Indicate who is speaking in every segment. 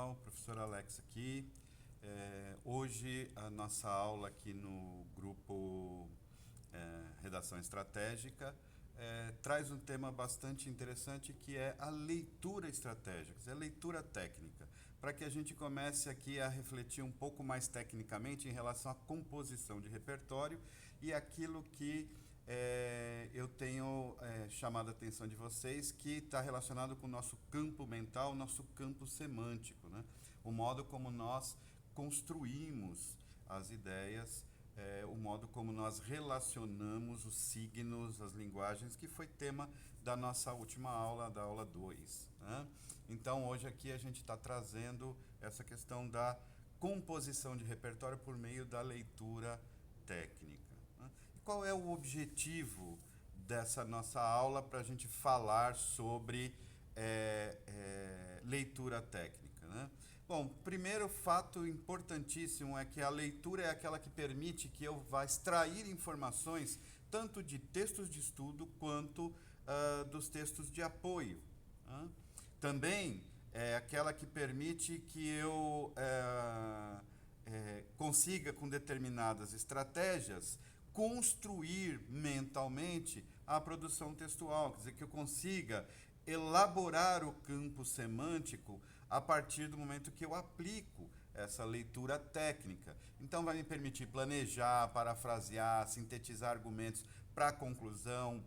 Speaker 1: pessoal, professor Alex aqui. Hoje a nossa aula aqui no grupo Redação Estratégica traz um tema bastante interessante que é a leitura estratégica, a leitura técnica, para que a gente comece aqui a refletir um pouco mais tecnicamente em relação à composição de repertório e aquilo que eu tenho chamado a atenção de vocês, que está relacionado com o nosso campo mental, nosso campo semântico, né? O modo como nós construímos as ideias, o modo como nós relacionamos os signos, as linguagens, que foi tema da nossa última aula, da aula 2, né? Então, hoje aqui a gente está trazendo essa questão da composição de repertório por meio da leitura técnica, né? Qual é o objetivo dessa nossa aula para a gente falar sobre leitura técnica, né? Bom, primeiro fato importantíssimo é que a leitura é aquela que permite que eu vá extrair informações tanto de textos de estudo quanto dos textos de apoio, né? Também é aquela que permite que eu consiga, com determinadas estratégias, construir mentalmente a produção textual, quer dizer, que eu consiga elaborar o campo semântico a partir do momento que eu aplico essa leitura técnica. Então, vai me permitir planejar, parafrasear, sintetizar argumentos para a conclusão,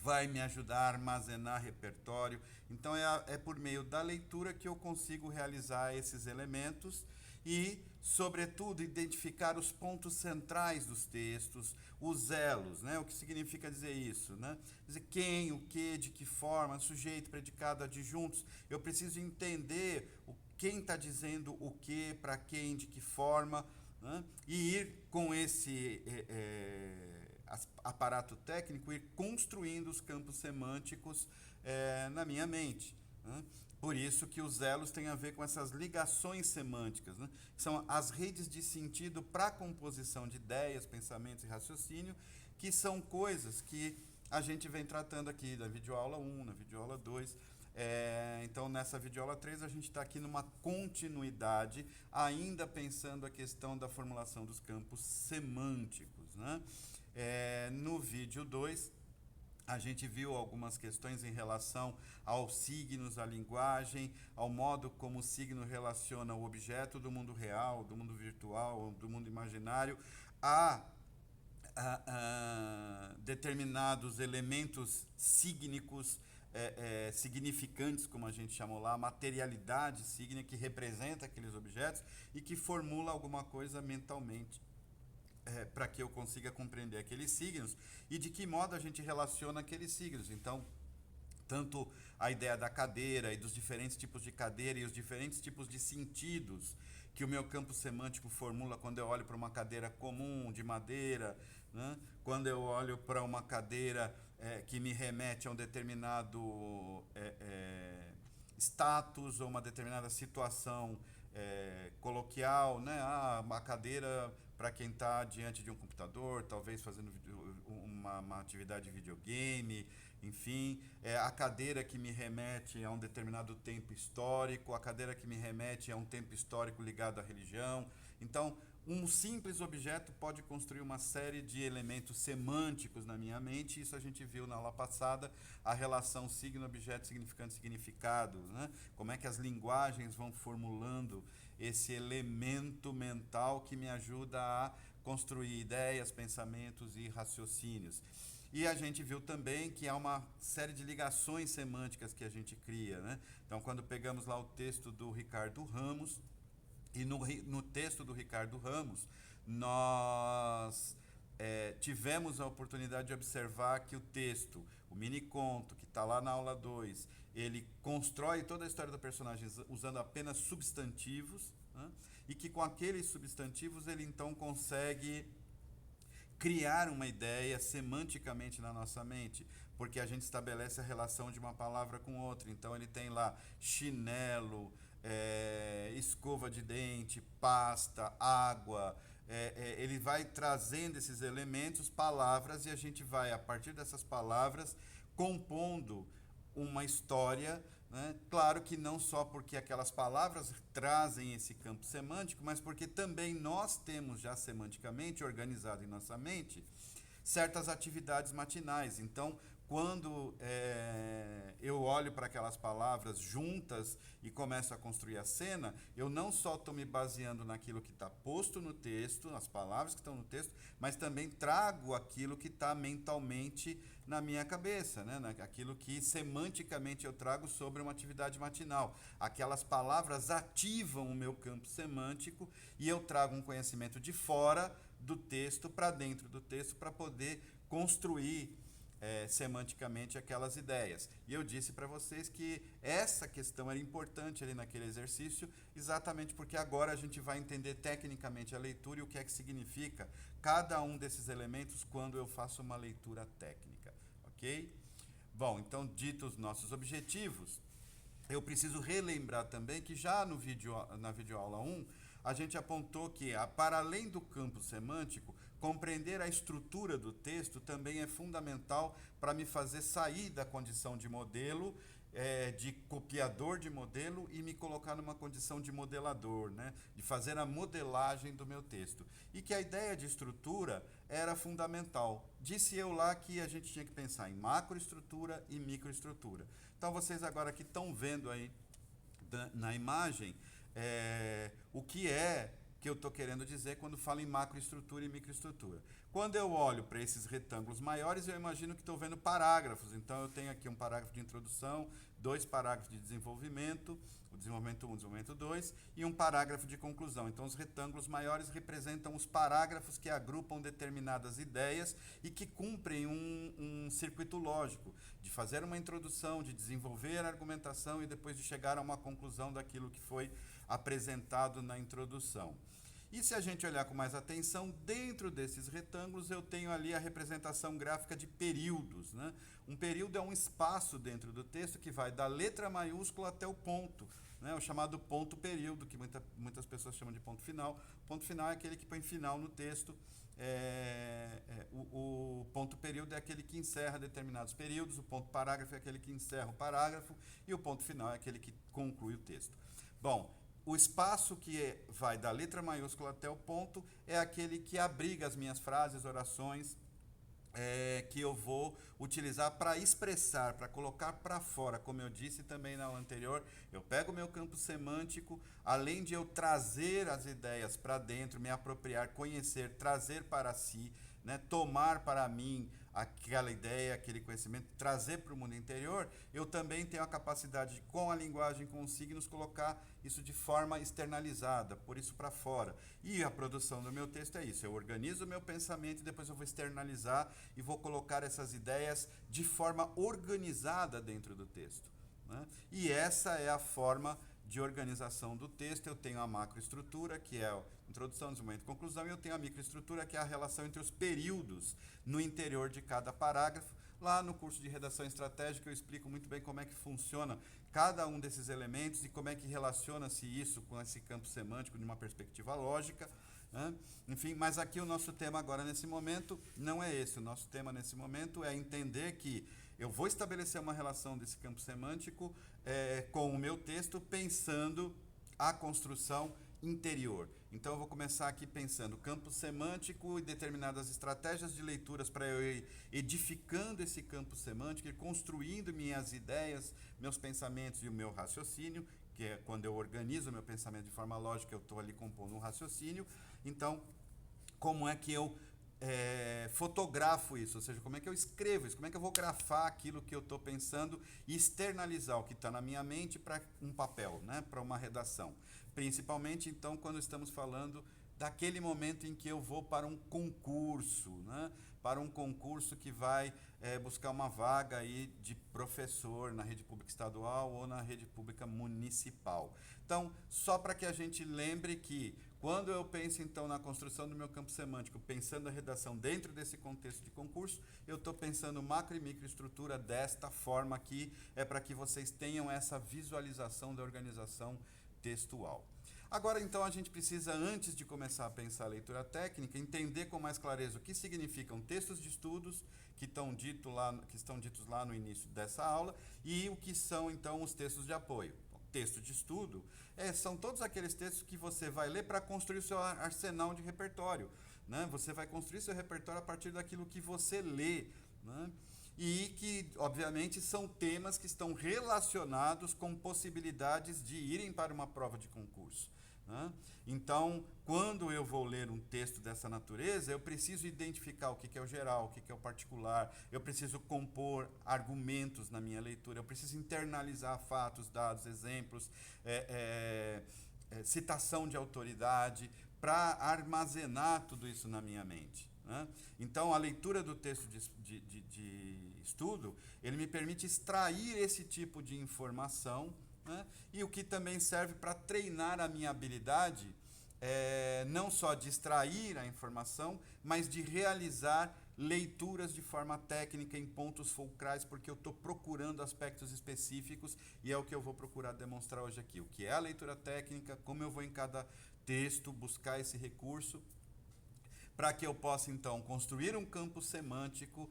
Speaker 1: vai me ajudar a armazenar repertório. Então, é por meio da leitura que eu consigo realizar esses elementos e, sobretudo, identificar os pontos centrais dos textos, os elos, né? O que significa dizer isso, né? Dizer quem, o que, de que forma, sujeito, predicado, adjuntos. Eu preciso entender quem está dizendo o que, para quem, de que forma, né? E ir com esse aparato técnico, ir construindo os campos semânticos na minha mente, né? Por isso que os elos têm a ver com essas ligações semânticas, né? São as redes de sentido para a composição de ideias, pensamentos e raciocínio, que são coisas que a gente vem tratando aqui na videoaula 1, na videoaula 2. Então, nessa videoaula 3, a gente está aqui numa continuidade, ainda pensando a questão da formulação dos campos semânticos, né? No vídeo 2, a gente viu algumas questões em relação aos signos, à linguagem, ao modo como o signo relaciona o objeto do mundo real, do mundo virtual, do mundo imaginário, a determinados elementos sígnicos, significantes, como a gente chamou lá, a materialidade sígnica que representa aqueles objetos e que formula alguma coisa mentalmente, para que eu consiga compreender aqueles signos e de que modo a gente relaciona aqueles signos. Então, tanto a ideia da cadeira e dos diferentes tipos de cadeira e os diferentes tipos de sentidos que o meu campo semântico formula quando eu olho para uma cadeira comum, de madeira, né? Quando eu olho para uma cadeira que me remete a um determinado status ou uma determinada situação coloquial, né? Uma cadeira para quem está diante de um computador, talvez fazendo uma atividade de videogame, enfim, a cadeira que me remete a um determinado tempo histórico, a cadeira que me remete a um tempo histórico ligado à religião. Então, um simples objeto pode construir uma série de elementos semânticos na minha mente. Isso a gente viu na aula passada, a relação signo, objeto, significante, significado, né? Como é que as linguagens vão formulando esse elemento mental que me ajuda a construir ideias, pensamentos e raciocínios. E a gente viu também que há uma série de ligações semânticas que a gente cria, né? Então, quando pegamos lá o texto do Ricardo Ramos, e no texto do Ricardo Ramos, nós tivemos a oportunidade de observar que o texto, o mini-conto, que está lá na aula 2, ele constrói toda a história do personagem usando apenas substantivos, né? E que com aqueles substantivos ele então consegue criar uma ideia semanticamente na nossa mente, porque a gente estabelece a relação de uma palavra com outra. Então ele tem lá chinelo, escova de dente, pasta, água. Ele vai trazendo esses elementos, palavras, e a gente vai, a partir dessas palavras, compondo uma história né? Claro que não só porque aquelas palavras trazem esse campo semântico, mas porque também nós temos já semanticamente organizado em nossa mente certas atividades matinais. Então, quando eu olho para aquelas palavras juntas e começo a construir a cena, eu não só estou me baseando naquilo que está posto no texto, nas palavras que estão no texto, mas também trago aquilo que está mentalmente na minha cabeça, né? Aquilo que semanticamente eu trago sobre uma atividade matinal. Aquelas palavras ativam o meu campo semântico e eu trago um conhecimento de fora do texto para dentro do texto para poder construir semanticamente aquelas ideias. E eu disse para vocês que essa questão era importante ali naquele exercício, exatamente porque agora a gente vai entender tecnicamente a leitura e o que é que significa cada um desses elementos quando eu faço uma leitura técnica, ok? Bom, então, dito os nossos objetivos, eu preciso relembrar também que já no na videoaula 1, a gente apontou que, para além do campo semântico, compreender a estrutura do texto também é fundamental para me fazer sair da condição de modelo, de copiador de modelo e me colocar numa condição de modelador, né? De fazer a modelagem do meu texto. E que a ideia de estrutura era fundamental. Disse eu lá que a gente tinha que pensar em macroestrutura e microestrutura. Então, vocês agora que estão vendo aí na imagem, o que eu estou querendo dizer quando falo em macroestrutura e microestrutura. Quando eu olho para esses retângulos maiores, eu imagino que estou vendo parágrafos. Então, eu tenho aqui um parágrafo de introdução, 2 parágrafos de desenvolvimento, o desenvolvimento 1, o desenvolvimento 2, e um parágrafo de conclusão. Então, os retângulos maiores representam os parágrafos que agrupam determinadas ideias e que cumprem um circuito lógico, de fazer uma introdução, de desenvolver a argumentação e depois de chegar a uma conclusão daquilo que foi apresentado na introdução. E se a gente olhar com mais atenção, dentro desses retângulos eu tenho ali a representação gráfica de períodos, né? Um período é um espaço dentro do texto que vai da letra maiúscula até o ponto, né? O chamado ponto período, que muitas pessoas chamam de ponto final. O ponto final é aquele que põe final no texto. O ponto período é aquele que encerra determinados períodos, o ponto parágrafo é aquele que encerra o parágrafo e o ponto final é aquele que conclui o texto. Bom, o espaço que vai da letra maiúscula até o ponto é aquele que abriga as minhas frases, orações, que eu vou utilizar para expressar, para colocar para fora. Como eu disse também na aula anterior, eu pego o meu campo semântico, além de eu trazer as ideias para dentro, me apropriar, conhecer, trazer para si, né, tomar para mim aquela ideia, aquele conhecimento, trazer para o mundo interior, eu também tenho a capacidade de, com a linguagem, com os signos, colocar isso de forma externalizada, por isso para fora. E a produção do meu texto é isso, eu organizo o meu pensamento e depois eu vou externalizar e vou colocar essas ideias de forma organizada dentro do texto, né? E essa é a forma de organização do texto. Eu tenho a macroestrutura, que é a introdução, desenvolvimento e conclusão, e eu tenho a microestrutura, que é a relação entre os períodos no interior de cada parágrafo. Lá no curso de redação estratégica eu explico muito bem como é que funciona cada um desses elementos e como é que relaciona-se isso com esse campo semântico de uma perspectiva lógica, né? Enfim, mas aqui o nosso tema agora nesse momento não é esse. O nosso tema nesse momento é entender que eu vou estabelecer uma relação desse campo semântico com o meu texto, pensando a construção interior. Então, eu vou começar aqui pensando campo semântico e determinadas estratégias de leituras para eu ir edificando esse campo semântico e construindo minhas ideias, meus pensamentos e o meu raciocínio, que é quando eu organizo o meu pensamento de forma lógica, eu estou ali compondo um raciocínio. Então, como é que eu fotografo isso, ou seja, como é que eu escrevo isso, como é que eu vou grafar aquilo que eu estou pensando e externalizar o que está na minha mente para um papel, né, para uma redação. Principalmente, então, quando estamos falando daquele momento em que eu vou para um concurso, né, para um concurso que vai buscar uma vaga aí de professor na rede pública estadual ou na rede pública municipal. Então, só para que a gente lembre que quando eu penso, então, na construção do meu campo semântico, pensando a redação dentro desse contexto de concurso, eu estou pensando macro e microestrutura desta forma aqui, para que vocês tenham essa visualização da organização textual. Agora, então, a gente precisa, antes de começar a pensar a leitura técnica, entender com mais clareza o que significam textos de estudos que estão ditos lá no início dessa aula e o que são, então, os textos de apoio. Texto de estudo são todos aqueles textos que você vai ler para construir o seu arsenal de repertório, né? Você vai construir seu repertório a partir daquilo que você lê, né? E que, obviamente, são temas que estão relacionados com possibilidades de irem para uma prova de concurso, né? Então, quando eu vou ler um texto dessa natureza, eu preciso identificar o que é o geral, o que é o particular, eu preciso compor argumentos na minha leitura, eu preciso internalizar fatos, dados, exemplos, citação de autoridade, para armazenar tudo isso na minha mente, né? Então, a leitura do texto de estudo, ele me permite extrair esse tipo de informação, né? E o que também serve para treinar a minha habilidade, não só de extrair a informação, mas de realizar leituras de forma técnica em pontos fulcrais, porque eu estou procurando aspectos específicos e é o que eu vou procurar demonstrar hoje aqui. O que é a leitura técnica, como eu vou em cada texto buscar esse recurso, para que eu possa, então, construir um campo semântico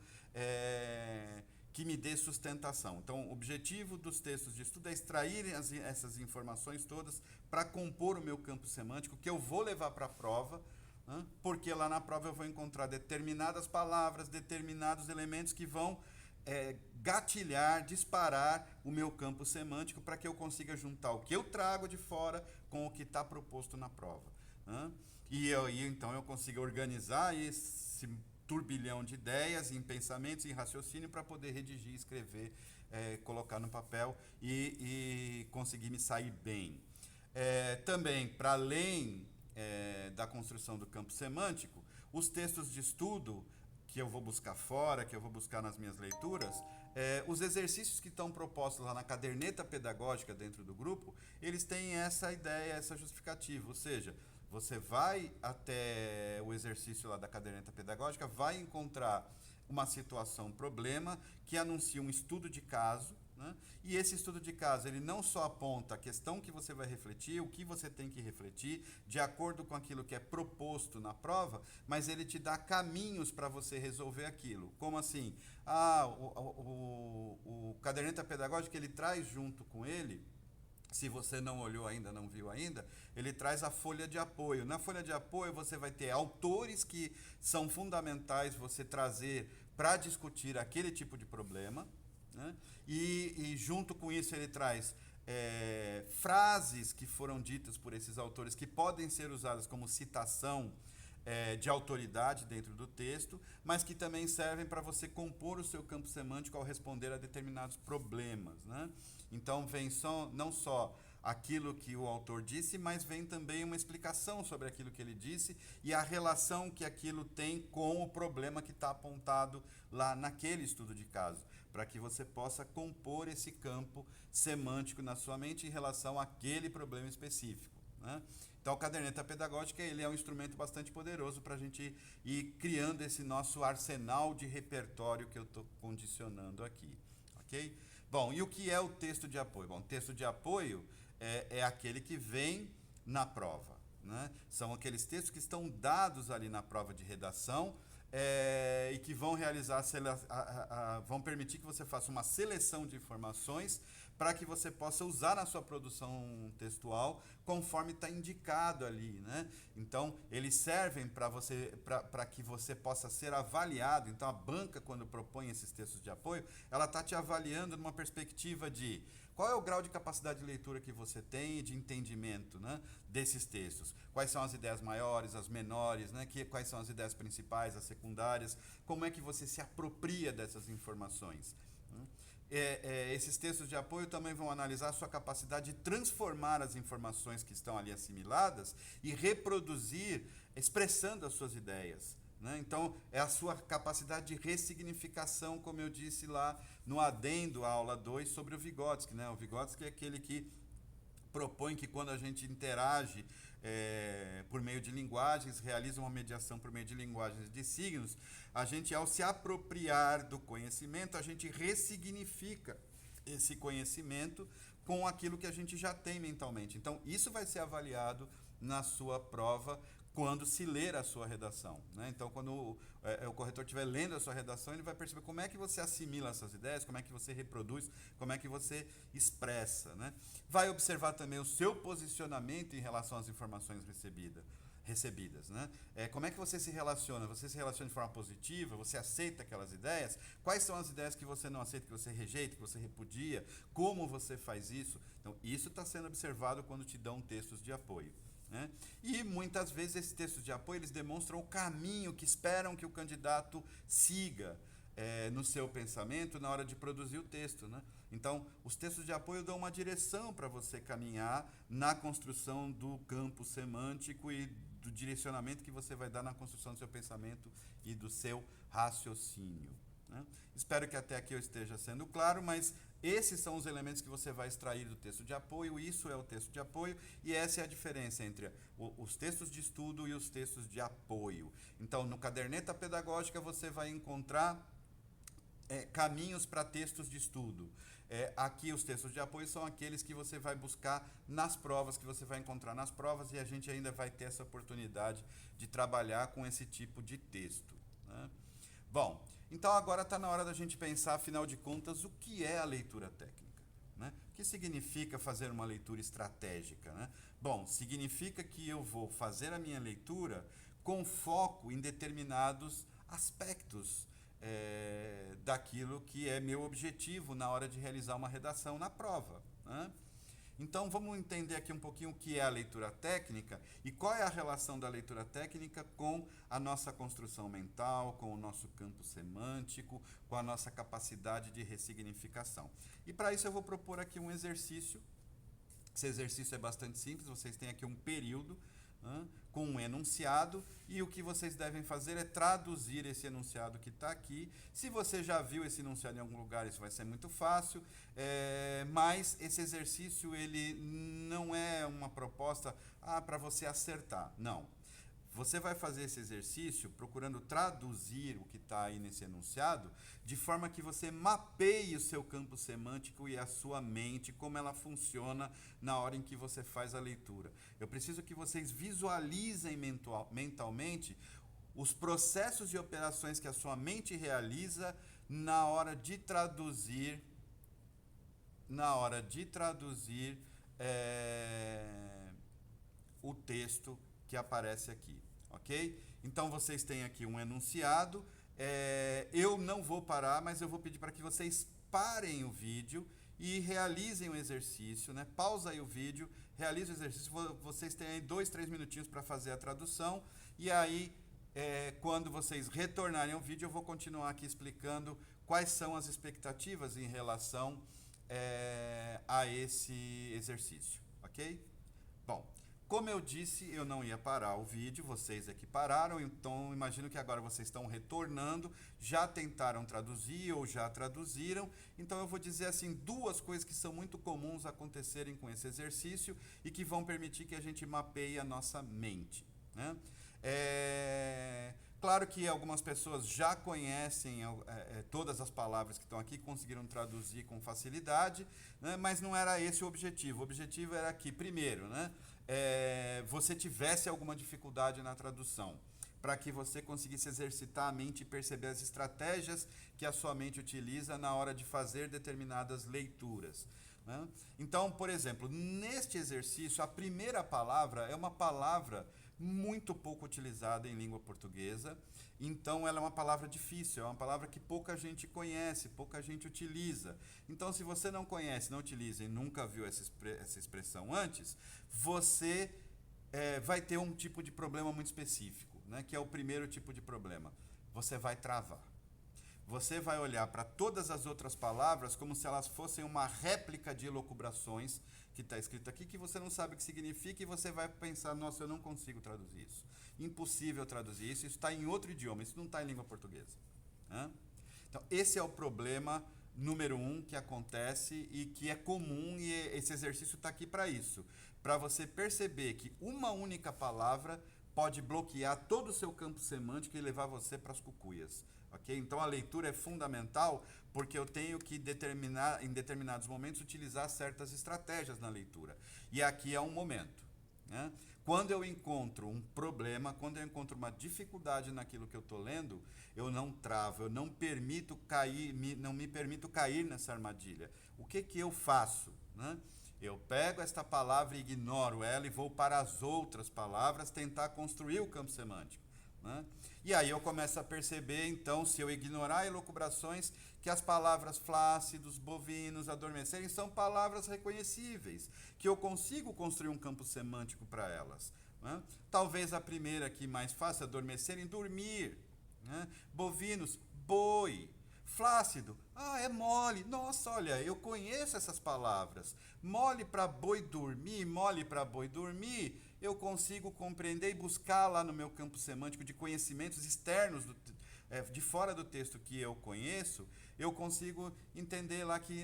Speaker 1: que me dê sustentação. Então, o objetivo dos textos de estudo é extrair essas informações todas para compor o meu campo semântico, que eu vou levar para a prova, né? Porque lá na prova eu vou encontrar determinadas palavras, determinados elementos que vão gatilhar, disparar o meu campo semântico para que eu consiga juntar o que eu trago de fora com o que está proposto na prova, né? E então eu consigo organizar esse turbilhão de ideias, em pensamentos, em raciocínio, para poder redigir, escrever, colocar no papel e conseguir me sair bem. Também, para além da construção do campo semântico, os textos de estudo que eu vou buscar fora, que eu vou buscar nas minhas leituras, os exercícios que estão propostos lá na caderneta pedagógica dentro do grupo, eles têm essa ideia, essa justificativa, ou seja, você vai até o exercício lá da caderneta pedagógica, vai encontrar uma situação, um problema, que anuncia um estudo de caso, né? E esse estudo de caso, ele não só aponta a questão que você vai refletir, o que você tem que refletir, de acordo com aquilo que é proposto na prova, mas ele te dá caminhos para você resolver aquilo. Como assim? O caderneta pedagógica, ele traz junto com ele, se você não olhou ainda, não viu ainda, ele traz a folha de apoio. Na folha de apoio você vai ter autores que são fundamentais você trazer para discutir aquele tipo de problema, né? E junto com isso ele traz frases que foram ditas por esses autores que podem ser usadas como citação de autoridade dentro do texto, mas que também servem para você compor o seu campo semântico ao responder a determinados problemas, né? Então, vem não só aquilo que o autor disse, mas vem também uma explicação sobre aquilo que ele disse e a relação que aquilo tem com o problema que está apontado lá naquele estudo de caso, para que você possa compor esse campo semântico na sua mente em relação àquele problema específico, né? Então, a caderneta pedagógica, ele é um instrumento bastante poderoso para a gente ir criando esse nosso arsenal de repertório que eu estou condicionando aqui, ok? Bom, e o que é o texto de apoio? Bom, o texto de apoio é aquele que vem na prova, né? São aqueles textos que estão dados ali na prova de redação e que vão realizar, vão permitir que você faça uma seleção de informações para que você possa usar na sua produção textual conforme está indicado ali, né? Então, eles servem para que você possa ser avaliado. Então, a banca, quando propõe esses textos de apoio, ela está te avaliando numa perspectiva de qual é o grau de capacidade de leitura que você tem e de entendimento, né, desses textos. Quais são as ideias maiores, as menores, né, quais são as ideias principais, as secundárias, como é que você se apropria dessas informações, né? Esses textos de apoio também vão analisar a sua capacidade de transformar as informações que estão ali assimiladas e reproduzir, expressando as suas ideias, né? Então, é a sua capacidade de ressignificação, como eu disse lá no adendo à aula 2 sobre o Vygotsky, né? O Vygotsky é aquele que propõe que quando a gente interage por meio de linguagens, realiza uma mediação por meio de linguagens de signos, a gente, ao se apropriar do conhecimento, a gente ressignifica esse conhecimento com aquilo que a gente já tem mentalmente. Então, isso vai ser avaliado na sua prova quando se ler a sua redação, né? Então, quando o corretor estiver lendo a sua redação, ele vai perceber como é que você assimila essas ideias, como é que você reproduz, como é que você expressa, né? Vai observar também o seu posicionamento em relação às informações recebidas, né? Como é que você se relaciona? Você se relaciona de forma positiva? Você aceita aquelas ideias? Quais são as ideias que você não aceita, que você rejeita, que você repudia? Como você faz isso? Então, isso está sendo observado quando te dão textos de apoio, né? E muitas vezes esses textos de apoio eles demonstram o caminho que esperam que o candidato siga no seu pensamento na hora de produzir o texto, né? Então, os textos de apoio dão uma direção para você caminhar na construção do campo semântico e do direcionamento que você vai dar na construção do seu pensamento e do seu raciocínio, né? Espero que até aqui eu esteja sendo claro, mas esses são os elementos que você vai extrair do texto de apoio, isso é o texto de apoio, e essa é a diferença entre os textos de estudo e os textos de apoio. Então, no Caderneta Pedagógica, você vai encontrar caminhos para textos de estudo. Aqui, os textos de apoio são aqueles que você vai buscar nas provas, que você vai encontrar nas provas, e a gente ainda vai ter essa oportunidade de trabalhar com esse tipo de texto, né? Bom, então agora está na hora da gente pensar, afinal de contas, o que é a leitura técnica, né? O que significa fazer uma leitura estratégica, né? Bom, significa que eu vou fazer a minha leitura com foco em determinados aspectos daquilo que é meu objetivo na hora de realizar uma redação na prova, né? Então, vamos entender aqui um pouquinho o que é a leitura técnica e qual é a relação da leitura técnica com a nossa construção mental, com o nosso campo semântico, com a nossa capacidade de ressignificação. E para isso eu vou propor aqui um exercício. Esse exercício é bastante simples, vocês têm aqui um período com um enunciado, e o que vocês devem fazer é traduzir esse enunciado que está aqui. Se você já viu esse enunciado em algum lugar, isso vai ser muito fácil, mas esse exercício ele não é uma proposta para você acertar, não. Você vai fazer esse exercício procurando traduzir o que está aí nesse enunciado, de forma que você mapeie o seu campo semântico e a sua mente, como ela funciona na hora em que você faz a leitura. Eu preciso que vocês visualizem mentalmente os processos e operações que a sua mente realiza na hora de traduzir, o texto que aparece aqui, ok? Então, vocês têm aqui um enunciado. Eu não vou parar, mas eu vou pedir para que vocês parem o vídeo e realizem o exercício, né? Pausa aí o vídeo, realize o exercício. Vocês têm aí 2, 3 minutinhos para fazer a tradução. E aí, quando vocês retornarem ao vídeo, eu vou continuar aqui explicando quais são as expectativas em relação a esse exercício, ok? Bom, como eu disse, eu não ia parar o vídeo, vocês é que pararam, então imagino que agora vocês estão retornando, já tentaram traduzir ou já traduziram. Então eu vou dizer assim, 2 coisas que são muito comuns acontecerem com esse exercício e que vão permitir que a gente mapeie a nossa mente, né? Claro que algumas pessoas já conhecem todas as palavras que estão aqui, conseguiram traduzir com facilidade, né? Mas não era esse o objetivo. O objetivo era que, primeiro, né, você tivesse alguma dificuldade na tradução, para que você conseguisse exercitar a mente e perceber as estratégias que a sua mente utiliza na hora de fazer determinadas leituras, né? Então, por exemplo, neste exercício, a primeira palavra é uma palavra muito pouco utilizada em língua portuguesa, então ela é uma palavra difícil, é uma palavra que pouca gente conhece, pouca gente utiliza. Então, se você não conhece, não utiliza e nunca viu essa expressão antes, você vai ter um tipo de problema muito específico, né, que é o primeiro tipo de problema. Você vai travar. Você vai olhar para todas as outras palavras como se elas fossem uma réplica de elucubrações que está escrito aqui, que você não sabe o que significa, e você vai pensar, nossa, eu não consigo traduzir isso. Impossível traduzir isso, isso está em outro idioma, isso não está em língua portuguesa, né? Então, esse é o problema número 1 que acontece e que é comum, e esse exercício está aqui para isso, para você perceber que uma única palavra pode bloquear todo o seu campo semântico e levar você para as cucuias. Okay? Então a leitura é fundamental porque eu tenho que em determinados momentos, utilizar certas estratégias na leitura. E aqui é um momento. Né? Quando eu encontro um problema, quando eu encontro uma dificuldade naquilo que eu estou lendo, eu não travo, eu não permito cair, não me permito cair nessa armadilha. O que eu faço? Né? Eu pego esta palavra e ignoro ela e vou para as outras palavras tentar construir o campo semântico. Né? E aí eu começo a perceber, então, se eu ignorar elucubrações, que as palavras flácidos, bovinos, adormecerem são palavras reconhecíveis, que eu consigo construir um campo semântico para elas. Né? Talvez a primeira aqui mais fácil, adormecerem, dormir. Né? Bovinos, boi. Flácido, é mole. Nossa, olha, eu conheço essas palavras. Mole para boi dormir, mole para boi dormir, eu consigo compreender e buscar lá no meu campo semântico de conhecimentos externos, de fora do texto que eu conheço, eu consigo entender lá que,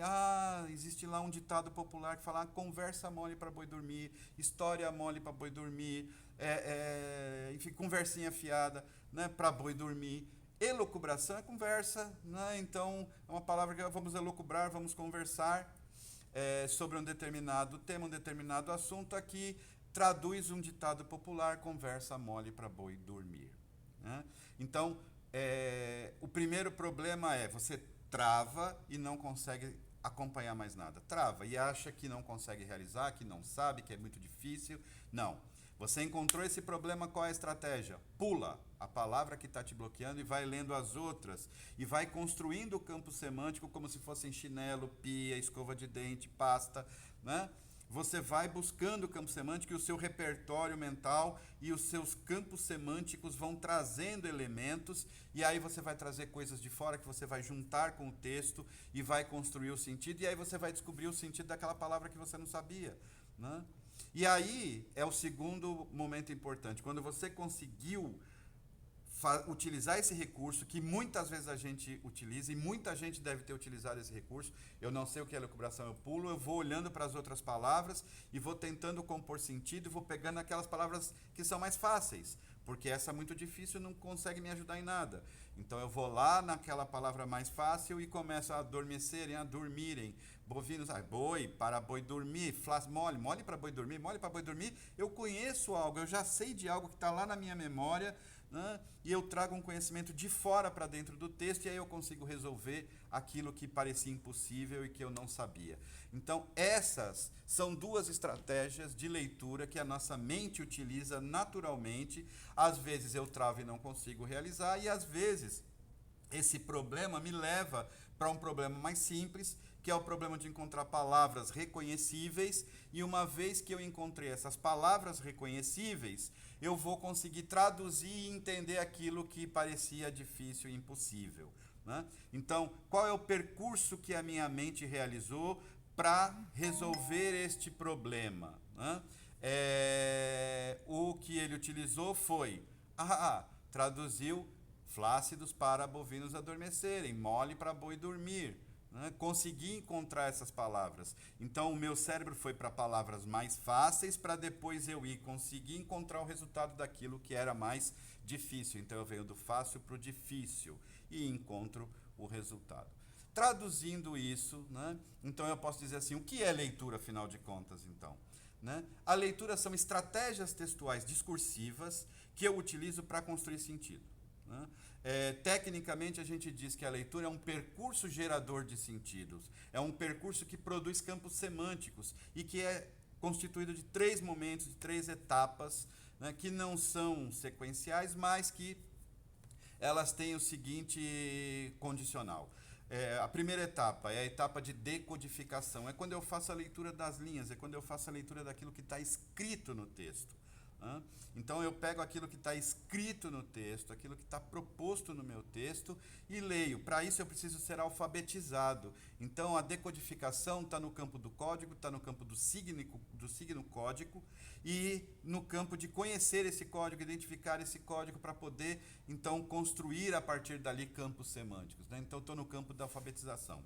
Speaker 1: existe lá um ditado popular que fala, conversa mole para boi dormir, história mole para boi dormir, enfim, conversinha fiada, né, para boi dormir. Elucubração é conversa, né? Então é uma palavra que vamos elucubrar, vamos conversar sobre um determinado tema, um determinado assunto. Aqui traduz um ditado popular, conversa mole para boi dormir. Né? Então, o primeiro problema é você trava e não consegue acompanhar mais nada. Trava e acha que não consegue realizar, que não sabe, que é muito difícil. Não. Você encontrou esse problema, qual é a estratégia? Pula a palavra que está te bloqueando e vai lendo as outras. E vai construindo o campo semântico como se fossem chinelo, pia, escova de dente, pasta. Né? Você vai buscando o campo semântico e o seu repertório mental e os seus campos semânticos vão trazendo elementos. E aí você vai trazer coisas de fora que você vai juntar com o texto e vai construir o sentido. E aí você vai descobrir o sentido daquela palavra que você não sabia. Né? E aí é o segundo momento importante. Quando você conseguiu utilizar esse recurso, que muitas vezes a gente utiliza, e muita gente deve ter utilizado esse recurso, eu não sei o que é elucubração, eu pulo, eu vou olhando para as outras palavras e vou tentando compor sentido e vou pegando aquelas palavras que são mais fáceis, porque essa é muito difícil e não consegue me ajudar em nada. Então eu vou lá naquela palavra mais fácil e começo a adormecerem, a dormirem. Bovinos, boi, para boi dormir, mole, mole para boi dormir, mole para boi dormir. Eu conheço algo, eu já sei de algo que está lá na minha memória, né? E eu trago um conhecimento de fora para dentro do texto e aí eu consigo resolver aquilo que parecia impossível e que eu não sabia. Então, essas são duas estratégias de leitura que a nossa mente utiliza naturalmente. Às vezes eu travo e não consigo realizar e às vezes esse problema me leva para um problema mais simples, que é o problema de encontrar palavras reconhecíveis, e uma vez que eu encontrei essas palavras reconhecíveis, eu vou conseguir traduzir e entender aquilo que parecia difícil e impossível. Né? Então, qual é o percurso que a minha mente realizou para resolver este problema? Né? O que ele utilizou foi, traduziu flácidos para bovinos adormecerem, mole para boi dormir. Né? Consegui encontrar essas palavras. Então, o meu cérebro foi para palavras mais fáceis para depois eu conseguir encontrar o resultado daquilo que era mais difícil. Então, eu venho do fácil para o difícil e encontro o resultado. Traduzindo isso, né? Então eu posso dizer assim, o que é leitura, afinal de contas, então? Né? A leitura são estratégias textuais discursivas que eu utilizo para construir sentido. Né? Tecnicamente, a gente diz que a leitura é um percurso gerador de sentidos, é um percurso que produz campos semânticos e que é constituído de 3 momentos, de 3 etapas, né, que não são sequenciais, mas que elas têm o seguinte condicional. A primeira etapa é a etapa de decodificação, é quando eu faço a leitura das linhas, é quando eu faço a leitura daquilo que está escrito no texto. Então eu pego aquilo que está escrito no texto, aquilo que está proposto no meu texto e leio. Para isso eu preciso ser alfabetizado. Então a decodificação está no campo do código, está no campo do signo código e no campo de conhecer esse código, identificar esse código para poder então construir a partir dali campos semânticos. Né? Então estou no campo da alfabetização.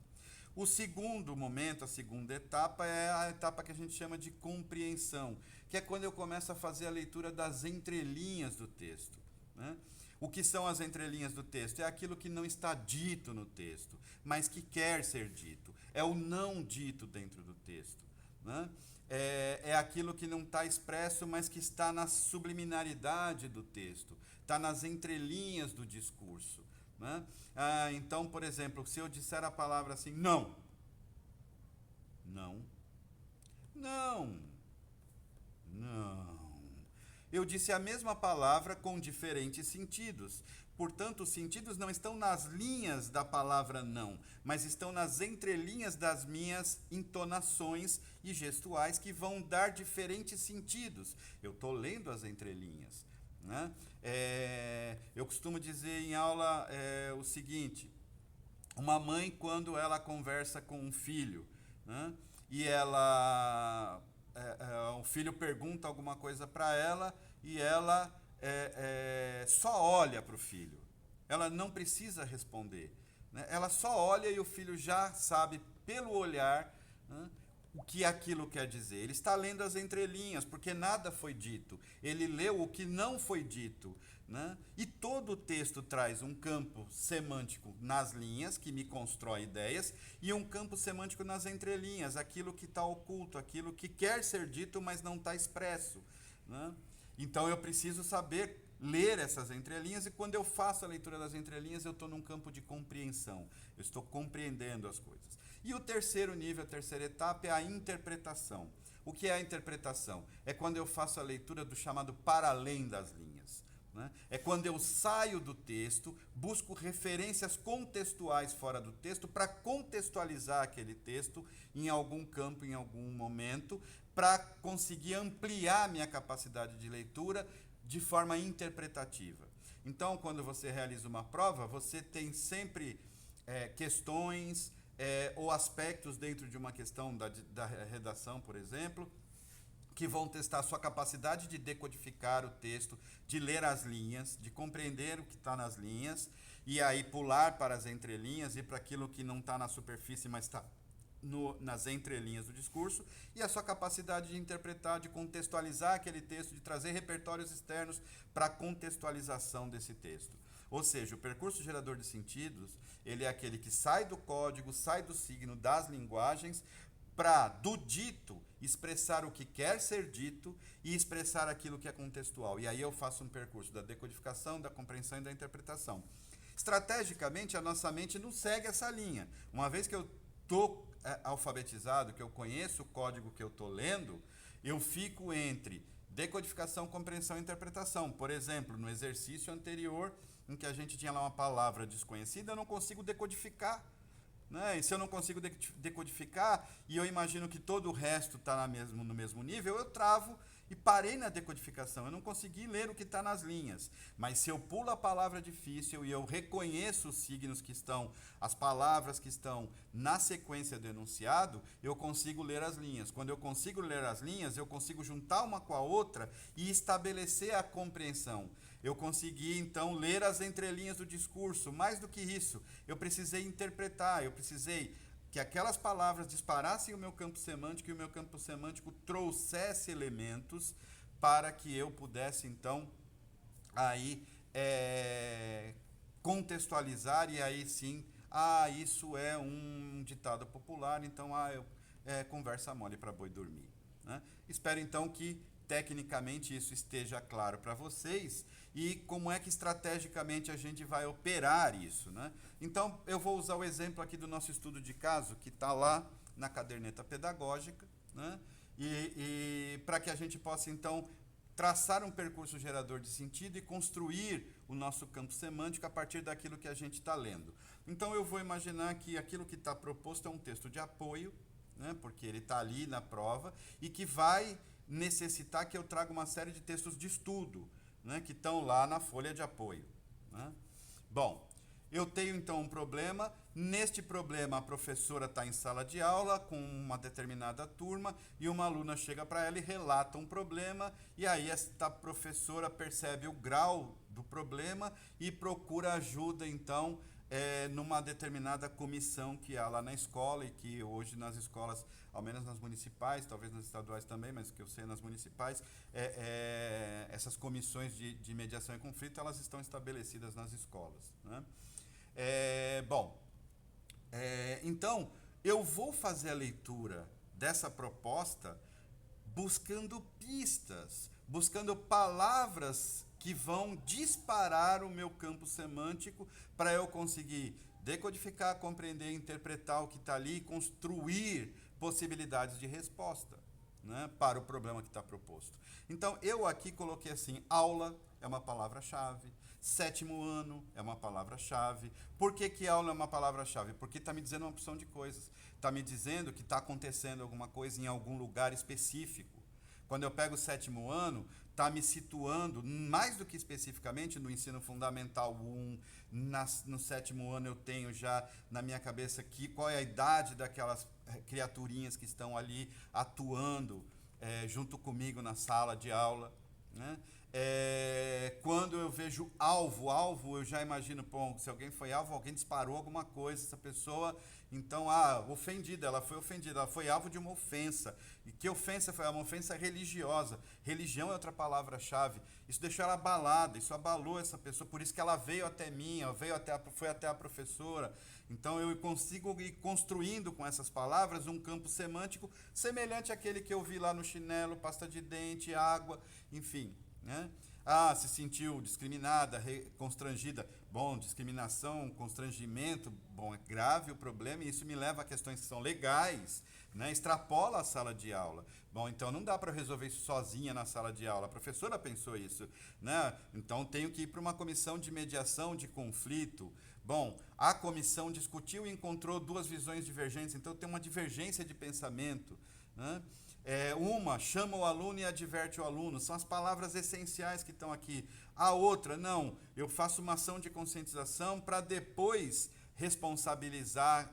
Speaker 1: O segundo momento, a segunda etapa, é a etapa que a gente chama de compreensão, que é quando eu começo a fazer a leitura das entrelinhas do texto, né? O que são as entrelinhas do texto? É aquilo que não está dito no texto, mas que quer ser dito. É o não dito dentro do texto, né? É aquilo que não está expresso, mas que está na subliminaridade do texto, está nas entrelinhas do discurso, né? Então, por exemplo, se eu disser a palavra assim, não, não, não, não. Eu disse a mesma palavra com diferentes sentidos. Portanto, os sentidos não estão nas linhas da palavra não, mas estão nas entrelinhas das minhas entonações e gestuais que vão dar diferentes sentidos. Eu estou lendo as entrelinhas, né? Eu costumo dizer em aula o seguinte: uma mãe, quando ela conversa com um filho, né, e o filho pergunta alguma coisa para ela e ela só olha para o filho. Ela não precisa responder, né? Ela só olha e o filho já sabe pelo olhar, né, o que aquilo quer dizer. Ele está lendo as entrelinhas, porque nada foi dito. Ele leu o que não foi dito, né? E todo o texto traz um campo semântico nas linhas, que me constrói ideias, e um campo semântico nas entrelinhas, aquilo que está oculto, aquilo que quer ser dito, mas não está expresso, né? Então eu preciso saber ler essas entrelinhas, e quando eu faço a leitura das entrelinhas, eu estou num campo de compreensão. Eu estou compreendendo as coisas. E o terceiro nível, a terceira etapa, é a interpretação. O que é a interpretação? É quando eu faço a leitura do chamado para além das linhas, né? É quando eu saio do texto, busco referências contextuais fora do texto para contextualizar aquele texto em algum campo, em algum momento, para conseguir ampliar minha capacidade de leitura de forma interpretativa. Então, quando você realiza uma prova, você tem sempre questões ou aspectos dentro de uma questão da redação, por exemplo, que vão testar a sua capacidade de decodificar o texto, de ler as linhas, de compreender o que está nas linhas, e aí pular para as entrelinhas, ir para aquilo que não está na superfície, mas está nas entrelinhas do discurso, e a sua capacidade de interpretar, de contextualizar aquele texto, de trazer repertórios externos para a contextualização desse texto. Ou seja, o percurso gerador de sentidos, ele é aquele que sai do código, sai do signo, das linguagens, para, do dito, expressar o que quer ser dito e expressar aquilo que é contextual. E aí eu faço um percurso da decodificação, da compreensão e da interpretação. Estrategicamente, a nossa mente não segue essa linha. Uma vez que eu estou alfabetizado, que eu conheço o código que eu estou lendo, eu fico entre decodificação, compreensão e interpretação. Por exemplo, no exercício anterior, em que a gente tinha lá uma palavra desconhecida, eu não consigo decodificar, né? E se eu não consigo decodificar, e eu imagino que todo o resto está no mesmo nível, eu travo e parei na decodificação. Eu não consegui ler o que está nas linhas. Mas se eu pulo a palavra difícil e eu reconheço os signos que estão, as palavras que estão na sequência do enunciado, eu consigo ler as linhas. Quando eu consigo ler as linhas, eu consigo juntar uma com a outra e estabelecer a compreensão. Eu consegui, então, ler as entrelinhas do discurso. Mais do que isso, eu precisei interpretar, eu precisei que aquelas palavras disparassem o meu campo semântico e o meu campo semântico trouxesse elementos para que eu pudesse, então, aí contextualizar e aí sim, isso é um ditado popular, então, conversa mole para boi dormir, né? Espero, então, que tecnicamente isso esteja claro para vocês e como é que estrategicamente a gente vai operar isso, né? Então, eu vou usar o exemplo aqui do nosso estudo de caso, que está lá na caderneta pedagógica, né? E para que a gente possa, então, traçar um percurso gerador de sentido e construir o nosso campo semântico a partir daquilo que a gente está lendo. Então, eu vou imaginar que aquilo que está proposto é um texto de apoio, né? Porque ele está ali na prova e que vai necessitar que eu traga uma série de textos de estudo, né, que estão lá na folha de apoio, né? Bom, eu tenho então um problema. Neste problema, a professora está em sala de aula com uma determinada turma e uma aluna chega para ela e relata um problema, e aí esta professora percebe o grau do problema e procura ajuda, então, numa determinada comissão que há lá na escola e que hoje nas escolas, ao menos nas municipais, talvez nas estaduais também, mas que eu sei nas municipais, essas comissões de mediação e conflito, elas estão estabelecidas nas escolas, né? Bom, então, eu vou fazer a leitura dessa proposta buscando pistas, buscando palavras que vão disparar o meu campo semântico para eu conseguir decodificar, compreender, interpretar o que está ali e construir possibilidades de resposta, né, para o problema que está proposto. Então, eu aqui coloquei assim, aula é uma palavra-chave, 7º ano é uma palavra-chave. Por que aula é uma palavra-chave? Porque está me dizendo uma opção de coisas. Está me dizendo que está acontecendo alguma coisa em algum lugar específico. Quando eu pego o 7º ano, está me situando, mais do que especificamente, no ensino fundamental 1, no 7º ano eu tenho já na minha cabeça qual é a idade daquelas criaturinhas que estão ali atuando junto comigo na sala de aula, né? Quando eu vejo alvo, eu já imagino, bom, se alguém foi alvo, alguém disparou alguma coisa, essa pessoa, então, ofendida, ela foi alvo de uma ofensa. E que ofensa foi? Uma ofensa religiosa. Religião é outra palavra-chave. Isso deixou ela abalada, isso abalou essa pessoa, por isso que ela veio até mim, foi até a professora. Então, eu consigo ir construindo com essas palavras um campo semântico semelhante àquele que eu vi lá no chinelo, pasta de dente, água, enfim, né? Se sentiu discriminada, constrangida. Bom, discriminação, constrangimento, bom, é grave o problema e isso me leva a questões que são legais, né? Extrapola a sala de aula. Bom, então não dá para resolver isso sozinha na sala de aula. A professora pensou isso, né? Então tenho que ir para uma comissão de mediação de conflito. Bom, a comissão discutiu e encontrou duas visões divergentes, então tem uma divergência de pensamento, né? Uma chama o aluno e adverte o aluno, são as palavras essenciais que estão aqui. A outra, não, eu faço uma ação de conscientização para depois responsabilizar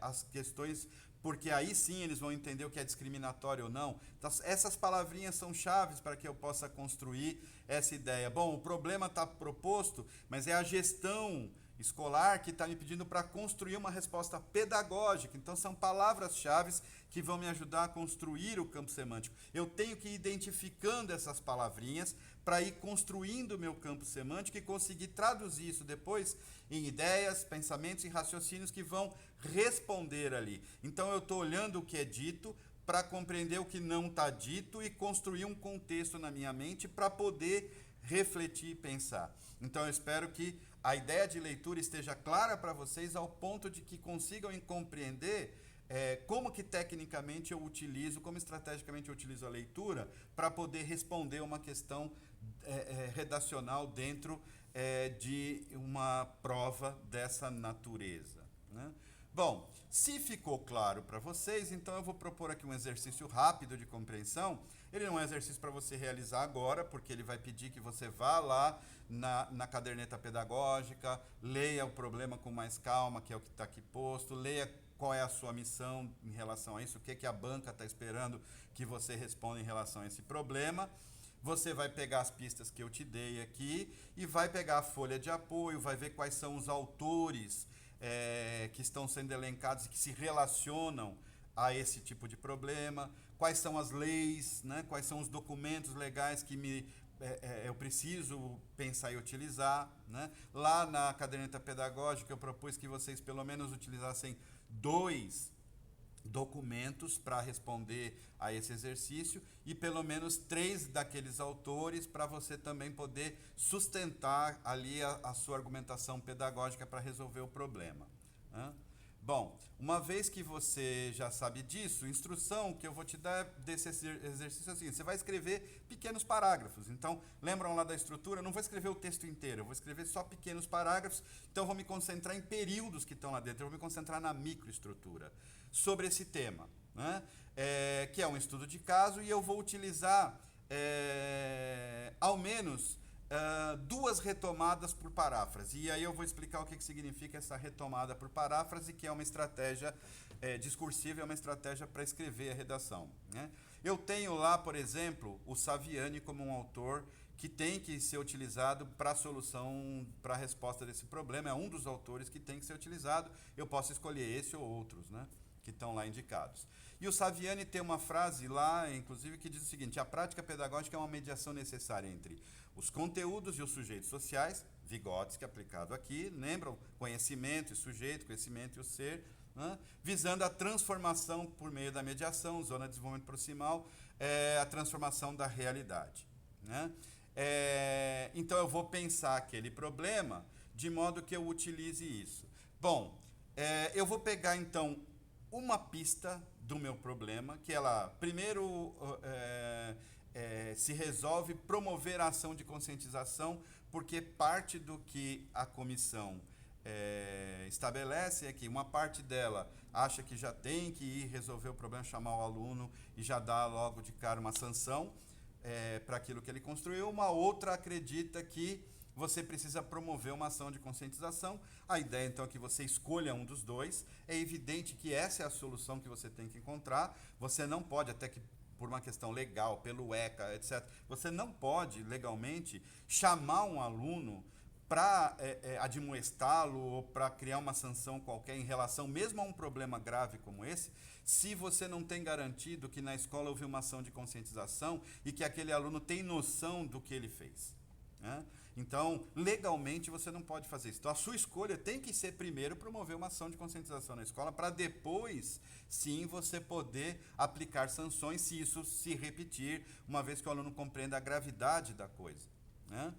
Speaker 1: as questões, porque aí sim eles vão entender o que é discriminatório ou não. Então, essas palavrinhas são chaves para que eu possa construir essa ideia. Bom, o problema está proposto, mas é a gestão escolar que está me pedindo para construir uma resposta pedagógica. Então, são palavras-chave que vão me ajudar a construir o campo semântico. Eu tenho que ir identificando essas palavrinhas para ir construindo o meu campo semântico e conseguir traduzir isso depois em ideias, pensamentos e raciocínios que vão responder ali. Então, eu estou olhando o que é dito para compreender o que não está dito e construir um contexto na minha mente para poder refletir e pensar. Então, eu espero que a ideia de leitura esteja clara para vocês ao ponto de que consigam compreender como que tecnicamente eu utilizo, como estrategicamente eu utilizo a leitura para poder responder uma questão redacional dentro de uma prova dessa natureza, né? Bom, se ficou claro para vocês, então eu vou propor aqui um exercício rápido de compreensão. Ele não é um exercício para você realizar agora, porque ele vai pedir que você vá lá na caderneta pedagógica, leia o problema com mais calma, que é o que está aqui posto, leia qual é a sua missão em relação a isso, o que a banca está esperando que você responda em relação a esse problema. Você vai pegar as pistas que eu te dei aqui e vai pegar a folha de apoio, vai ver quais são os autores que estão sendo elencados e que se relacionam a esse tipo de problema, quais são as leis, né? Quais são os documentos legais que eu preciso pensar e utilizar, né? Lá na caderneta pedagógica eu propus que vocês pelo menos utilizassem 2 documentos para responder a esse exercício e pelo menos 3 daqueles autores para você também poder sustentar ali a sua argumentação pedagógica para resolver o problema, né? Bom, uma vez que você já sabe disso, instrução que eu vou te dar desse exercício é o seguinte: você vai escrever pequenos parágrafos. Então, lembram lá da estrutura? Eu não vou escrever o texto inteiro, eu vou escrever só pequenos parágrafos. Então, eu vou me concentrar em períodos que estão lá dentro, eu vou me concentrar na microestrutura sobre esse tema, né? Que é um estudo de caso, e eu vou utilizar ao menos 2 retomadas por paráfrase. E aí eu vou explicar o que significa essa retomada por paráfrase, que é uma estratégia discursiva, é uma estratégia para escrever a redação, né? Eu tenho lá, por exemplo, o Saviani como um autor que tem que ser utilizado para a solução, para a resposta desse problema. É um dos autores que tem que ser utilizado. Eu posso escolher esse ou outros, né, que estão lá indicados. E o Saviani tem uma frase lá, inclusive, que diz o seguinte: a prática pedagógica é uma mediação necessária entre os conteúdos e os sujeitos sociais, Vygotsky aplicado aqui, lembram? Conhecimento e sujeito, conhecimento e o ser, né, visando a transformação por meio da mediação, zona de desenvolvimento proximal, a transformação da realidade, né? Então eu vou pensar aquele problema de modo que eu utilize isso. Bom, eu vou pegar então uma pista do meu problema, que ela primeiro se resolve promover a ação de conscientização, porque parte do que a comissão estabelece é que uma parte dela acha que já tem que ir resolver o problema, chamar o aluno e já dar logo de cara uma sanção para aquilo que ele construiu. Uma outra acredita que você precisa promover uma ação de conscientização. A ideia, então, é que você escolha um dos dois. É evidente que essa é a solução que você tem que encontrar. Você não pode, até que por uma questão legal, pelo ECA, etc., você não pode, legalmente, chamar um aluno para admoestá-lo ou para criar uma sanção qualquer em relação mesmo a um problema grave como esse, se você não tem garantido que na escola houve uma ação de conscientização e que aquele aluno tem noção do que ele fez, né? Então, legalmente, você não pode fazer isso. Então, a sua escolha tem que ser, primeiro, promover uma ação de conscientização na escola, para depois, sim, você poder aplicar sanções, se isso se repetir, uma vez que o aluno compreenda a gravidade da coisa, né?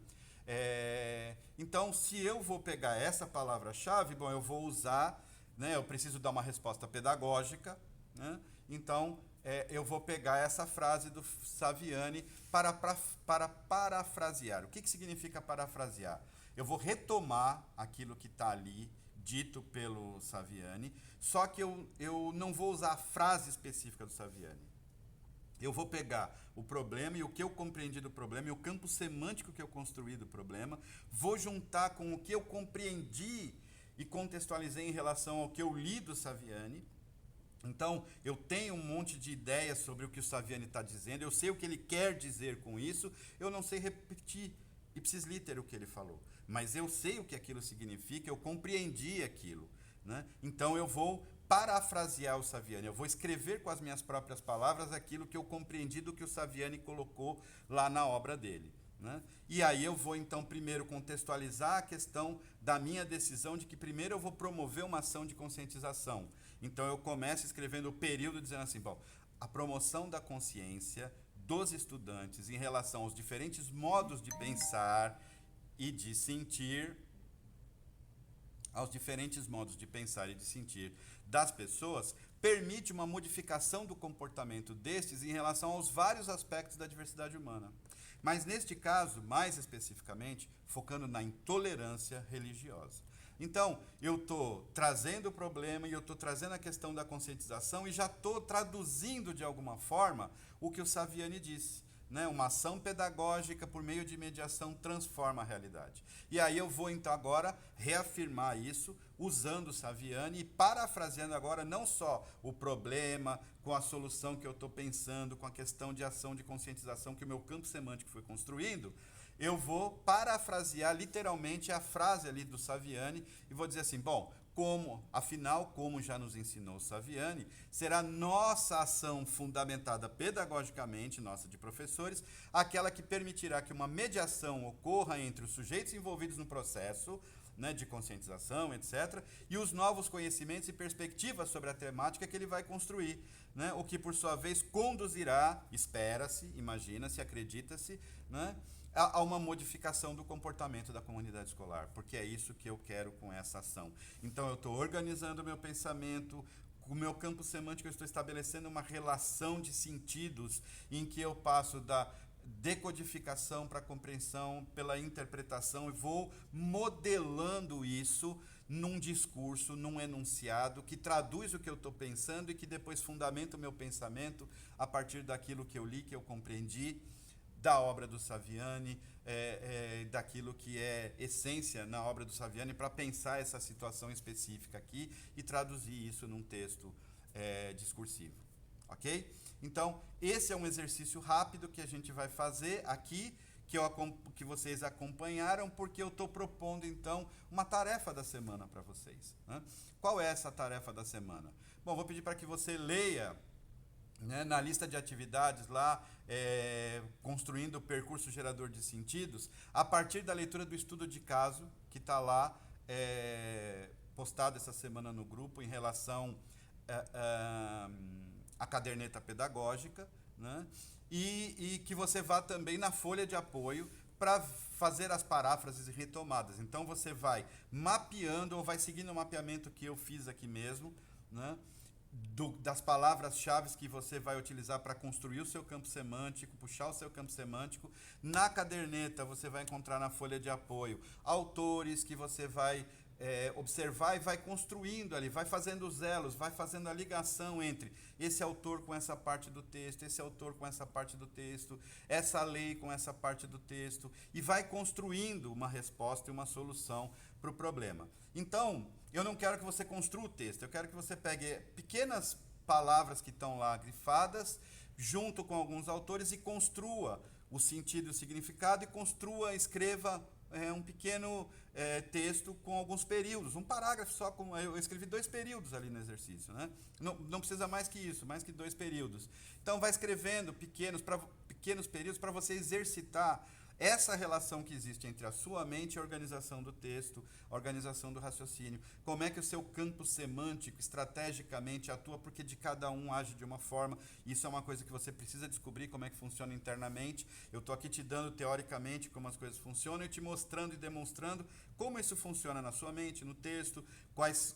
Speaker 1: Então, se eu vou pegar essa palavra-chave, bom, eu vou usar, né, eu preciso dar uma resposta pedagógica, né? Então, eu vou pegar essa frase do Saviani para parafrasear. O que significa parafrasear? Eu vou retomar aquilo que está ali, dito pelo Saviani, só que eu não vou usar a frase específica do Saviani. Eu vou pegar o problema e o que eu compreendi do problema e o campo semântico que eu construí do problema, vou juntar com o que eu compreendi e contextualizei em relação ao que eu li do Saviani. Então, eu tenho um monte de ideias sobre o que o Saviani está dizendo, eu sei o que ele quer dizer com isso, eu não sei repetir ipsis liter o que ele falou, mas eu sei o que aquilo significa, eu compreendi aquilo, né? Então, eu vou parafrasear o Saviani, eu vou escrever com as minhas próprias palavras aquilo que eu compreendi do que o Saviani colocou lá na obra dele, né? E aí eu vou, então, primeiro contextualizar a questão da minha decisão de que primeiro eu vou promover uma ação de conscientização. Então, eu começo escrevendo o período dizendo assim, bom, a promoção da consciência dos estudantes em relação aos diferentes modos de pensar e de sentir, das pessoas, permite uma modificação do comportamento destes em relação aos vários aspectos da diversidade humana. Mas, neste caso, mais especificamente, focando na intolerância religiosa. Então, eu estou trazendo o problema e eu estou trazendo a questão da conscientização e já estou traduzindo, de alguma forma, o que o Saviani disse, né? Uma ação pedagógica por meio de mediação transforma a realidade. E aí eu vou, então, agora reafirmar isso, usando o Saviani e parafraseando agora não só o problema, com a solução que eu estou pensando, com a questão de ação de conscientização que o meu campo semântico foi construindo, eu vou parafrasear literalmente a frase ali do Saviani e vou dizer assim, bom, como já nos ensinou o Saviani, será nossa ação fundamentada pedagogicamente, nossa de professores, aquela que permitirá que uma mediação ocorra entre os sujeitos envolvidos no processo, né, de conscientização, etc., e os novos conhecimentos e perspectivas sobre a temática que ele vai construir, né, o que, por sua vez, conduzirá, espera-se, imagina-se, acredita-se, né, a uma modificação do comportamento da comunidade escolar, porque é isso que eu quero com essa ação. Então, eu estou organizando o meu pensamento, com o meu campo semântico eu estou estabelecendo uma relação de sentidos em que eu passo da decodificação para a compreensão, pela interpretação, e vou modelando isso num discurso, num enunciado, que traduz o que eu estou pensando e que depois fundamenta o meu pensamento a partir daquilo que eu li, que eu compreendi, da obra do Saviani, daquilo que é essência na obra do Saviani, para pensar essa situação específica aqui e traduzir isso num texto discursivo. Ok? Então, esse é um exercício rápido que a gente vai fazer aqui, que vocês acompanharam, porque eu estou propondo, então, uma tarefa da semana para vocês, né? Qual é essa tarefa da semana? Bom, vou pedir para que você leia, né, na lista de atividades lá, construindo o percurso gerador de sentidos, a partir da leitura do estudo de caso, que está lá, postado essa semana no grupo, em relação à caderneta pedagógica, né? E que você vá também na folha de apoio para fazer as paráfrases e retomadas. Então você vai mapeando, ou vai seguindo o mapeamento que eu fiz aqui mesmo, né? Das palavras-chave que você vai utilizar para construir o seu campo semântico, puxar o seu campo semântico. Na caderneta você vai encontrar, na folha de apoio, autores que você vai observar e vai construindo ali, vai fazendo os elos, vai fazendo a ligação entre esse autor com essa parte do texto, esse autor com essa parte do texto, essa lei com essa parte do texto, e vai construindo uma resposta e uma solução para o problema. Então, eu não quero que você construa o texto, eu quero que você pegue pequenas palavras que estão lá grifadas, junto com alguns autores, e construa o sentido e o significado, e escreva um pequeno texto com alguns períodos, um parágrafo só, eu escrevi 2 períodos ali no exercício, né? Não precisa mais que isso, mais que 2 períodos. Então vai escrevendo pequenos períodos para você exercitar essa relação que existe entre a sua mente e a organização do texto, a organização do raciocínio. Como é que o seu campo semântico estrategicamente atua, porque de cada um age de uma forma. Isso é uma coisa que você precisa descobrir, como é que funciona internamente. Eu estou aqui te dando teoricamente como as coisas funcionam e te mostrando e demonstrando como isso funciona na sua mente, no texto,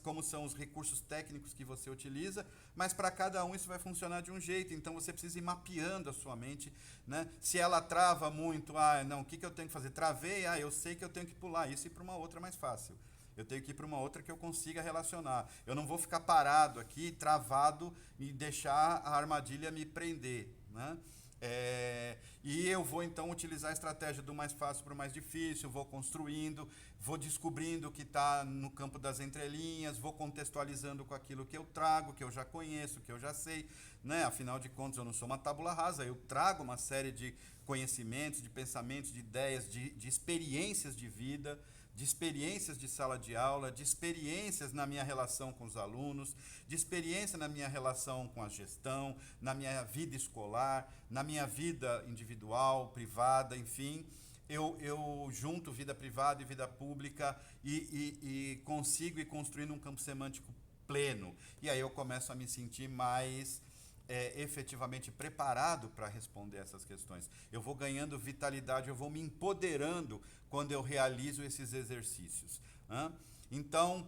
Speaker 1: como são os recursos técnicos que você utiliza, mas para cada um isso vai funcionar de um jeito. Então você precisa ir mapeando a sua mente, né? Se ela trava muito, o que eu tenho que fazer? Travei, eu sei que eu tenho que pular isso e ir para uma outra mais fácil. Eu tenho que ir para uma outra que eu consiga relacionar. Eu não vou ficar parado aqui, travado, e deixar a armadilha me prender, né? E eu vou então utilizar a estratégia do mais fácil para o mais difícil, vou construindo, vou descobrindo o que está no campo das entrelinhas, vou contextualizando com aquilo que eu trago, que eu já conheço, que eu já sei, né? Afinal de contas, eu não sou uma tábula rasa, eu trago uma série de conhecimentos, de pensamentos, de ideias, de experiências de vida, de experiências de sala de aula, de experiências na minha relação com os alunos, de experiência na minha relação com a gestão, na minha vida escolar, na minha vida individual, privada, enfim. Eu junto vida privada e vida pública e consigo ir construindo um campo semântico pleno. E aí eu começo a me sentir mais efetivamente preparado para responder essas questões. Eu vou ganhando vitalidade, eu vou me empoderando quando eu realizo esses exercícios, né? Então,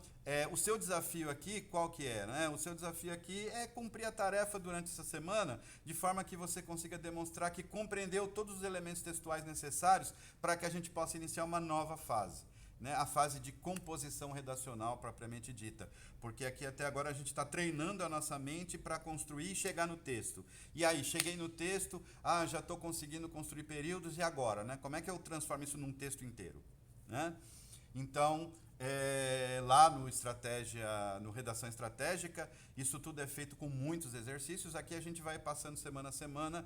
Speaker 1: o seu desafio aqui, qual que é, né? O seu desafio aqui é cumprir a tarefa durante essa semana, de forma que você consiga demonstrar que compreendeu todos os elementos textuais necessários para que a gente possa iniciar uma nova fase, né? A fase de composição redacional propriamente dita, porque aqui até agora a gente está treinando a nossa mente para construir e chegar no texto. E aí, cheguei no texto, já estou conseguindo construir períodos, e agora, né? Como é que eu transformo isso num texto inteiro, né? Então, lá no Redação Estratégica, isso tudo é feito com muitos exercícios. Aqui a gente vai passando semana a semana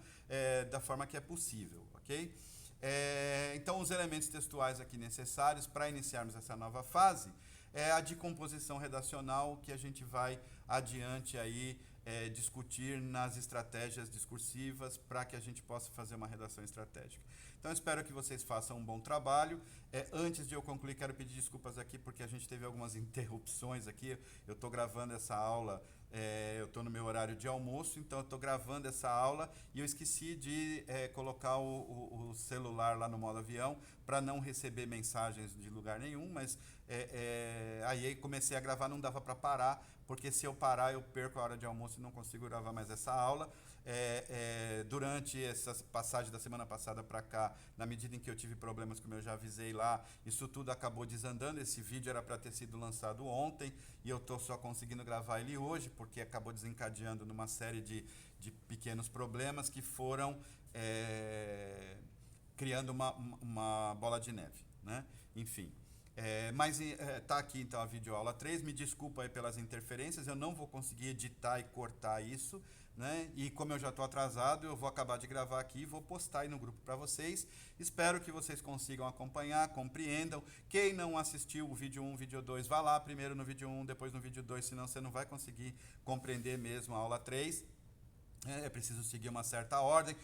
Speaker 1: da forma que é possível, ok? Então, os elementos textuais aqui necessários para iniciarmos essa nova fase é a de composição redacional, que a gente vai adiante aí discutir nas estratégias discursivas para que a gente possa fazer uma redação estratégica. Então, espero que vocês façam um bom trabalho. Antes de eu concluir, quero pedir desculpas aqui porque a gente teve algumas interrupções aqui. Eu estou gravando essa aula, eu estou no meu horário de almoço, então eu estou gravando essa aula e eu esqueci de colocar o celular lá no modo avião para não receber mensagens de lugar nenhum, mas aí comecei a gravar, não dava para parar, porque se eu parar eu perco a hora de almoço e não consigo gravar mais essa aula. Durante essa passagem da semana passada para cá, na medida em que eu tive problemas, como eu já avisei lá, isso tudo acabou desandando. Esse vídeo era para ter sido lançado ontem e eu estou só conseguindo gravar ele hoje, porque acabou desencadeando numa série de pequenos problemas que foram criando uma bola de neve, né? Enfim. Mas tá aqui então a videoaula 3. Me desculpa aí pelas interferências, eu não vou conseguir editar e cortar isso, né? E como eu já estou atrasado, eu vou acabar de gravar aqui e vou postar aí no grupo para vocês. Espero que vocês consigam acompanhar, compreendam. Quem não assistiu o vídeo 1, vídeo 2, vá lá primeiro no vídeo 1, depois no vídeo 2, senão você não vai conseguir compreender mesmo a aula 3. É preciso seguir uma certa ordem.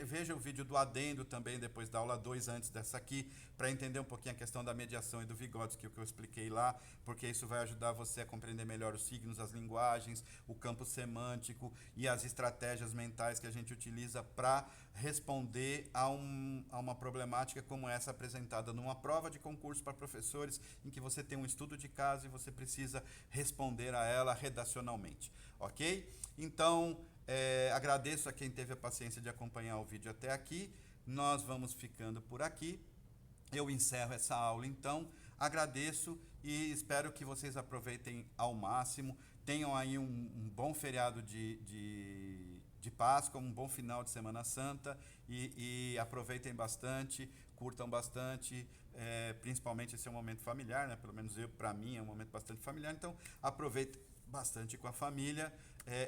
Speaker 1: Veja o vídeo do adendo também, depois da aula 2, antes dessa aqui, para entender um pouquinho a questão da mediação e do Vygotsky, o que eu expliquei lá, porque isso vai ajudar você a compreender melhor os signos, as linguagens, o campo semântico e as estratégias mentais que a gente utiliza para responder a uma problemática como essa apresentada numa prova de concurso para professores, em que você tem um estudo de caso e você precisa responder a ela redacionalmente, ok? Então, agradeço a quem teve a paciência de acompanhar o vídeo até aqui. Nós vamos ficando por aqui. Eu encerro essa aula, então. Agradeço e espero que vocês aproveitem ao máximo. Tenham aí um bom feriado de Páscoa, um bom final de Semana Santa e aproveitem bastante, curtam bastante. Principalmente esse é um momento familiar, né? Pelo menos para mim, é um momento bastante familiar. Então, aproveitem bastante com a família.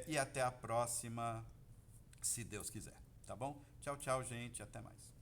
Speaker 1: E até a próxima, se Deus quiser, tá bom? Tchau, tchau, gente, até mais.